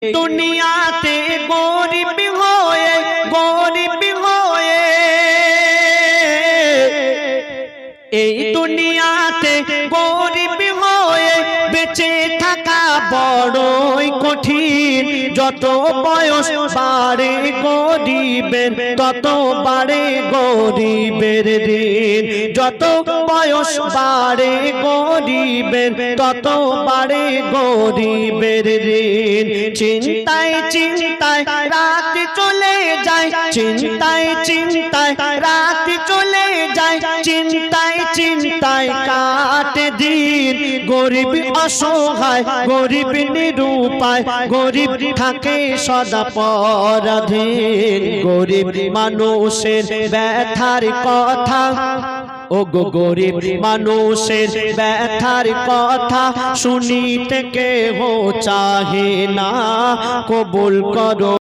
দুনিয়াতে গরিব হয়ে এই দুনিয়াতে গরিব হয়ে বেঁচে থাকা বড়ই কঠিন। যত বয়স বাড়ে গরিবের তত বাড়ে গরিবের ঋণ। যত বয়স বাড়ে গরিবের তত বাড়ে গরিবের ঋণ। চিন্তায় চিন্তায় রাত চলে যায়, চিন্তায় চিন্তায় রাত চলে যায়, চিন্তায় চিন্তায় কাটে দিন। গরিব অসহায়, গরিব নিরুপায়, গরিব থাকে সদা পরাধীন। গরিব মানুষের ব্যথার কথা, ও গো গরিব মানুষের ব্যথার কথা শুনিতে কেহ চাহে না। কবুল করো